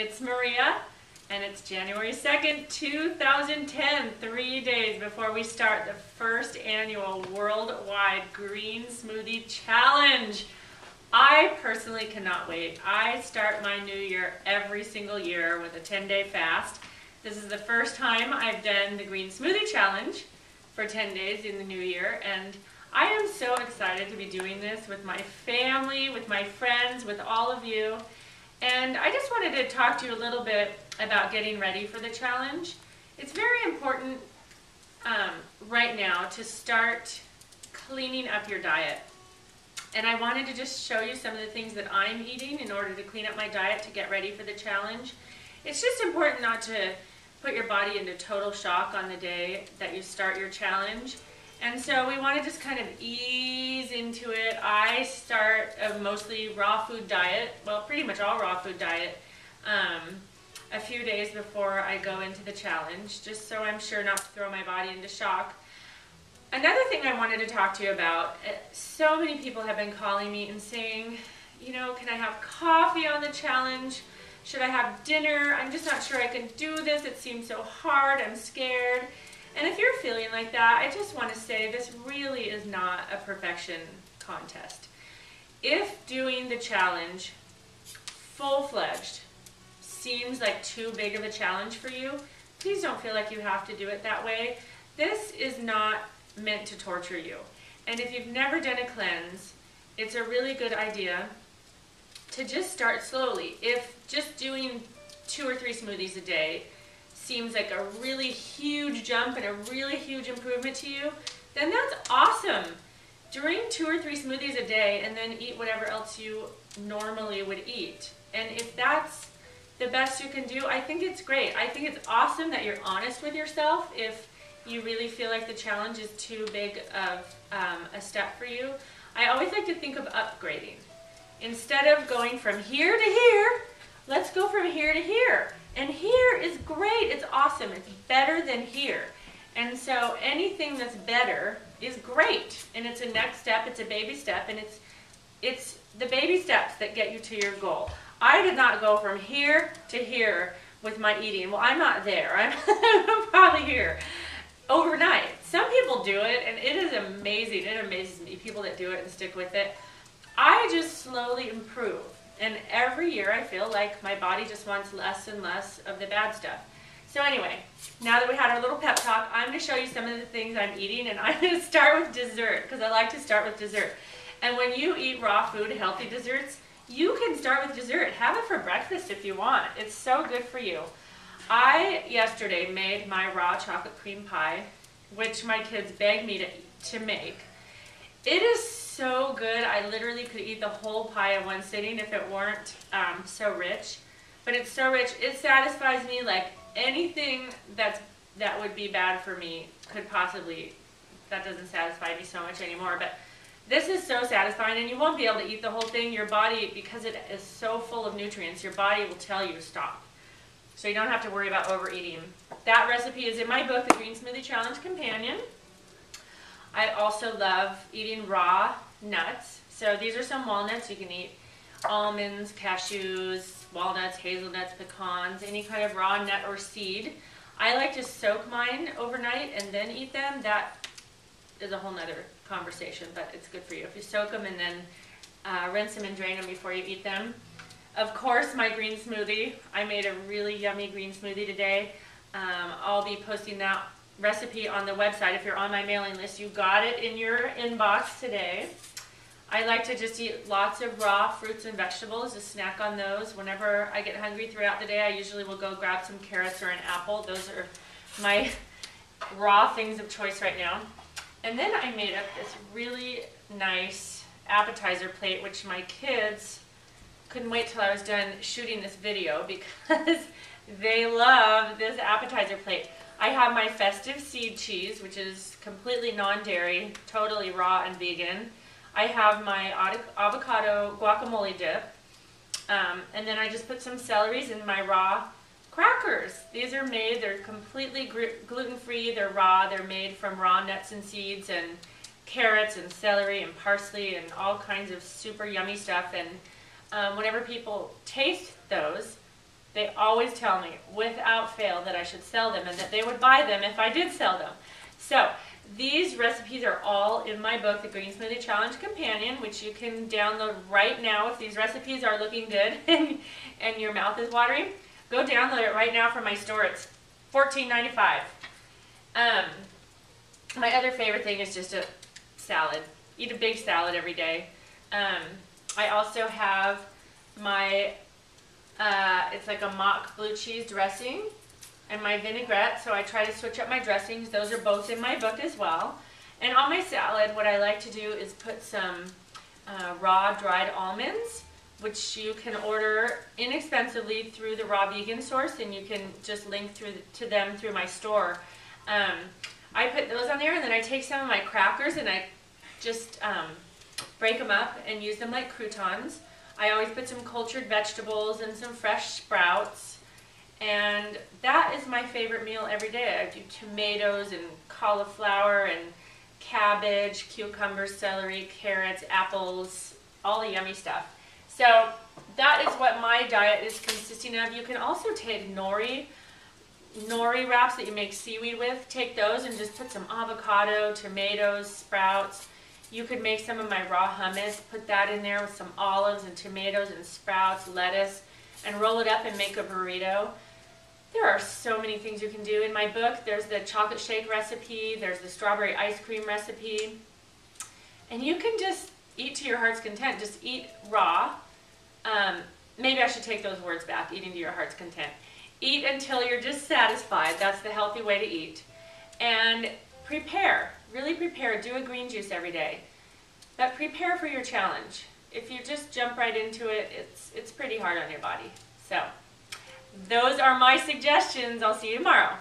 It's Maria, and it's January 2nd, 2010, 3 days before we start the first annual worldwide Green Smoothie Challenge. I personally cannot wait. I start my new year every single year with a 10-day fast. This is the first time I've done the Green Smoothie Challenge for 10 days in the new year, and I am so excited to be doing this with my family, with my friends, with all of you. And I just wanted to talk to you a little bit about getting ready for the challenge. It's very important right now to start cleaning up your diet. And I wanted to just show you some of the things that I'm eating in order to clean up my diet to get ready for the challenge. It's just important not to put your body into total shock on the day that you start your challenge. And so we want to just kind of ease into it. I start a mostly raw food diet, well, pretty much all raw food diet, a few days before I go into the challenge, just so I'm sure not to throw my body into shock. Another thing I wanted to talk to you about, so many people have been calling me and saying, you know, can I have coffee on the challenge? Should I have dinner? I'm just not sure I can do this. It seems so hard. I'm scared. And if you're feeling like that, I just want to say this really is not a perfection contest. If doing the challenge full-fledged seems like too big of a challenge for you, please don't feel like you have to do it that way. This is not meant to torture you. And if you've never done a cleanse, it's a really good idea to just start slowly. If just doing 2 or 3 smoothies a day seems like a really huge jump and a really huge improvement to you, then that's awesome. Drink 2 or 3 smoothies a day and then eat whatever else you normally would eat. And if that's the best you can do, I think it's great. I think it's awesome that you're honest with yourself if you really feel like the challenge is too big of a step for you. I always like to think of upgrading. Instead of going from here to here, let's go from here to here. And here is great, it's awesome, it's better than here. And so anything that's better is great. And it's a next step, it's a baby step, and it's the baby steps that get you to your goal. I did not go from here to here with my eating. Well, I'm not there, I'm probably here overnight. Some people do it, and it is amazing. It amazes me, people that do it and stick with it. I just slowly improve. And every year I feel like my body just wants less and less of the bad stuff. So anyway, now that we had our little pep talk, I'm going to show you some of the things I'm eating, and I'm going to start with dessert because I like to start with dessert. And when you eat raw food, healthy desserts, you can start with dessert. Have it for breakfast if you want. It's so good for you. I yesterday made my raw chocolate cream pie, which my kids begged me to make. It is so good. I literally could eat the whole pie in one sitting if it weren't so rich. But it's so rich, it satisfies me like anything that would be bad for me could possibly. That doesn't satisfy me so much anymore. But this is so satisfying, and you won't be able to eat the whole thing. Your body, because it is so full of nutrients, your body will tell you to stop. So you don't have to worry about overeating. That recipe is in my book, The Green Smoothie Challenge Companion. I also love eating raw nuts. So these are some walnuts. You can eat almonds, cashews, walnuts, hazelnuts, pecans, any kind of raw nut or seed. I like to soak mine overnight and then eat them. That is a whole nother conversation, but it's good for you. If you soak them and then rinse them and drain them before you eat them. Of course, my green smoothie. I made a really yummy green smoothie today. I'll be posting that recipe on the website. If you're on my mailing list, you got it in your inbox today. I like to just eat lots of raw fruits and vegetables, just snack on those. Whenever I get hungry throughout the day, I usually will go grab some carrots or an apple. Those are my raw things of choice right now. And then I made up this really nice appetizer plate, which my kids couldn't wait till I was done shooting this video because they love this appetizer plate. I have my festive seed cheese, which is completely non-dairy, totally raw and vegan. I have my avocado guacamole dip. And then I just put some celeries in my raw crackers. These are made, they're completely gluten-free, they're raw, they're made from raw nuts and seeds and carrots and celery and parsley and all kinds of super yummy stuff. And whenever people taste those, They always tell me, without fail, that I should sell them and that they would buy them if I did sell them. So these recipes are all in my book, The Green Smoothie Challenge Companion, which you can download right now if these recipes are looking good and your mouth is watering. Go download it right now from my store. It's $14.95. My other favorite thing is just a salad. Eat a big salad every day. I also have my, it's like a mock blue cheese dressing and my vinaigrette, so I try to switch up my dressings. Those are both in my book as well. And on my salad, what I like to do is put some raw dried almonds, which you can order inexpensively through the Raw Vegan Source, and you can just link to them through my store. I put those on there, and then I take some of my crackers and I just break them up and use them like croutons. I always put some cultured vegetables and some fresh sprouts, and that is my favorite meal every day. I do tomatoes and cauliflower and cabbage, cucumbers, celery, carrots, apples, all the yummy stuff. So that is what my diet is consisting of. You can also take nori wraps that you make seaweed with. Take those and just put some avocado, tomatoes, sprouts. You could make some of my raw hummus, put that in there with some olives and tomatoes and sprouts, lettuce, and roll it up and make a burrito. There are so many things you can do. In my book, there's the chocolate shake recipe, there's the strawberry ice cream recipe, and you can just eat to your heart's content. Just eat raw. Maybe I should take those words back, eating to your heart's content. Eat until you're just satisfied. That's the healthy way to eat. And prepare. Really prepare. Do a green juice every day. But prepare for your challenge. If you just jump right into it, it's pretty hard on your body. So those are my suggestions. I'll see you tomorrow.